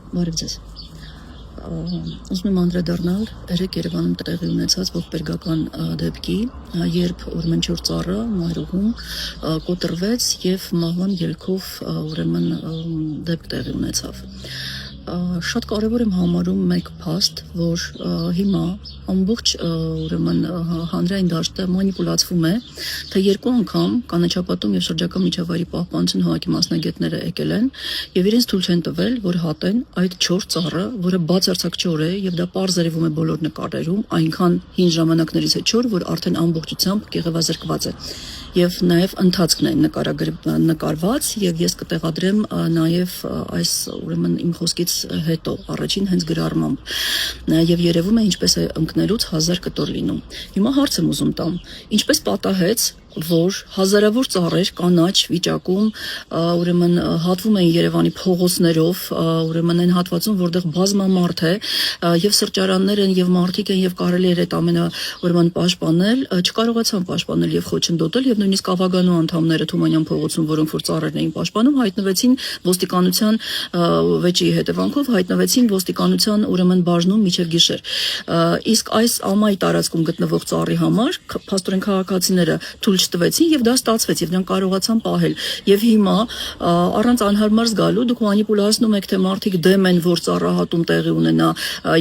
Բարև ձեզ։ Ուզում եմ անդրադառնալ երեք Երևանում տեղի ունեցած ողբերգական դեպքի, երբ ուրեմն 4 ծառը մայրուղում կոտրվեց եւ մահվան ելքով ուրեմն դեպք տեղի ունեցավ։ Շատ կարևոր եմ համարում մեկ փաստ, որ հիմա ամբողջ ուրեմն հանրային դաշտը մանիպուլացվում է, թե երկու անգամ կանաչապատում եւ շրջակա միջավայրի պահպանության հողակի մասնագետները եկել են եւ իրենց թույլ չեն տվել, որ հատեն այդ 4 ծառը, որը բացարձակ չոր է եւ դա պարզ երևում է բոլոր նկարերում, այնքան հին ժամանակներից է չոր, որ արդեն ամբողջությամբ կեղևազրկված է։ Եվ նաև ընթացքն է նկարված եւ ես կտեղադրեմ նաև այս ուրեմն իմ խոսքից հետո առաջին հենց գրառմամբ եւ երևում է ինչպես է ընկնելուց 1000 կտոր լինում։ Հիմա հարց եմ ուզում տամ, ինչպես պատահեց, որ հազարավոր ծառեր կանաչ վիճակում ուրեմն հատվում են Երևանի փողոցներով, ուրեմն այն հատվածում, որտեղ բազմամարդ է եւ սրճարաններ են եւ մարդիկ են եւ կարելի էր այդ ամենը ուրեմն պաշտպանել, չկարողացան պաշտպանել եւ խոչընդոտել եւ նույնիսկ ավագանու անդամները Թումանյան փողոցում, որոնք որ ծառերն էին պաշտպանում, հայտնվեցին ոստիկանության վեճի հետևանքով հայտնվեցին ոստիկանության ուրեմն բաժնում միջև գիշեր։ Իսկ այս ամայի տարածքում գտնվող ծառի համար փաստորեն քաղաքացիները թույլ չտվեցին եւ դա ստացվեց եւ նրանք կարողացան պահել եւ հիմա առանց անհարմար զգալու դուք մանիպուլացնում եք թե մարդիկ դեմ են որ ծառահատում տեղի ունենա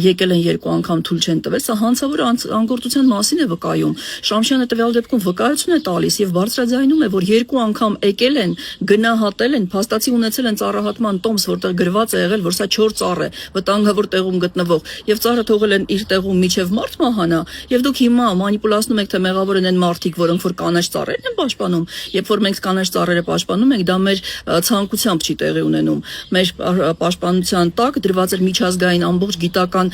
եկել են երկու անգամ թույլ չեն տվել սա հանցավոր անգործության մասին է վկայում Շամշյանը տվյալ դեպքում վկայություն է տալիս եւ բարձրաձայնում է որ երկու անգամ եկել են գնահատել են փաստացի ունեցել են ծառահատման տոմս որտեղ գրված է եղել որ սա 4 ծառ է վտանգավոր տեղում գտնվող եւ ծառը թողել են իր տեղում միջև մարդ մահանա եւ դուք հիմա մանիպուլացնում եք թե մեղավոր են մարդիկ որոնք որ կանաչ ծառերն են պաշտպանում, երբ որ մենք կանաչ ծառերը պաշտպանում ենք, դա մեր ցանկությամբ չի տեղի ունենում։ Մեր պաշտպանության տակ դրված էր միջազգային ամբողջ գիտական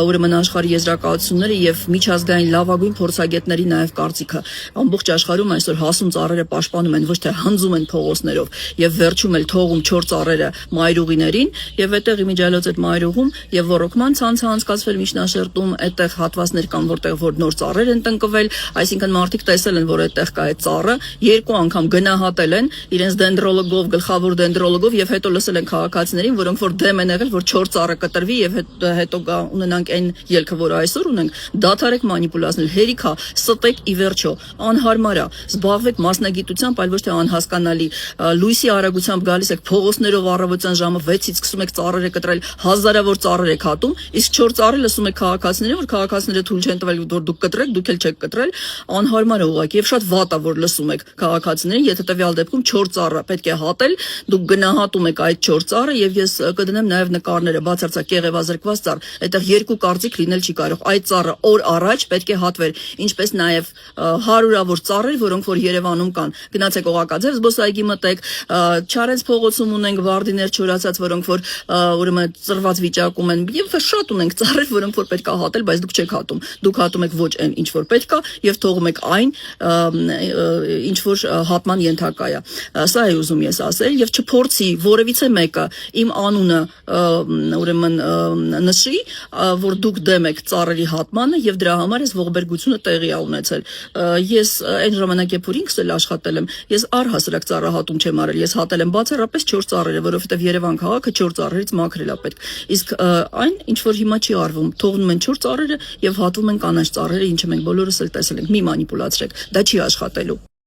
ուրեմն աշխարհի եզրակացությունները եւ միջազգային լավագույն փորձագետների նաեւ կարծիքը։ Ամբողջ աշխարհում այսօր հասուն ծառերը պաշտպանում են, ոչ թե հնձում են փողոցներով եւ վերջում էլ թողում 4 ծառերը մայրուղիներին եւ այդտեղ իմիջիալոց այդ մայրուղում եւ ռոռոկման ցանցը անցկացվել միջնաշերտում, այդտեղ հատվածներ կան, որտեղ որ նոր ծառեր են տնկվել, այսինքն մարդիկ տեսել են, որ այդտեղ կա այդ ծառը, երկու անգամ գնահատել են իրենց դենդրոլոգով, գլխավոր դենդրոլոգով եւ հետո լսել են քաղաքացիներին, որոնք որ դեմ են եղել, որ 4 ծառը կտրվի եւ հետո ունենանք այն ելքը, որ այսօր ունենք, դադարեք մանիպուլացնել, հերիքա, ստեք ի վերջո, անհարմար է, զբաղվեք մասնագիտությամբ, այլ ոչ թե անհասկանալի լույսի արագությամբ գալիս եք փողոցներով առավոտյան ժամը 6-ից սկսում եք ծառերը կտրել, հազարավոր ծառեր եք հատում, իսկ 4 ծառը լսում եք քաղաքացիներին, որ քաղաքացիները թույլ չեն տվել, որ դուք կտրեք, դուք էլ չեք կտրել, անհարմար է ուղղակի եւ շատ վատ է որ լսում եք քաղաքացիներին, եթե տվյալ դեպքում 4 ծառը պետք է հատել, դուք գնահատում եք այդ 4 ծառը եւ ես կդնեմ նաեւ նկարները, բացարձակ կեղևազրկված ծառ, այդտեղ երկու կարծիք լինել չի կարող, այդ ծառը օր առաջ պետք է հատվեր, ինչպես նաեւ հարյուրավոր ծառեր, որոնք որ Երևանում կան, գնացեք Օղակաձև զբոսայգի մտեք, Չարենց փողոցում ունենք վարդիներ չորացած, որոնք որ ուրեմն ծրված վիճակում են եւ շատ ունենք ծառեր, որոնք որ պետք է հատել, բայց դուք չեք հատում, դուք հատում եք ոչ այն ինչ որ պետք է եւ թողում եք այն ինչ որ հատման ենթակա է։ Սա է ուզում ես ասել եւ չփորձի որևիցե մեկը իմ անունը ուրեմն նշի, որ դուք դեմ եք ծառերի հատմանը եւ դրա համար ես ողբերգությունը տեղի է ունեցել։ Ես այն ժամանակ երբ որ ինքս էլ աշխատել եմ, ես առհասարակ ծառահատում չեմ արել, ես հատել եմ բացառապես 4 ծառերը, որովհետեւ Երևան քաղաքը 4 ծառերից մաքրել է պետք։ Իսկ այն ինչ որ հիմա չի արվում, թողնում են 4 ծառերը եւ հատվում են կանաչ ծառերը, ինչը մենք բոլորս էլ տեսել ենք։ Մի մանիպուլացրեք, դա չի աշխատելու։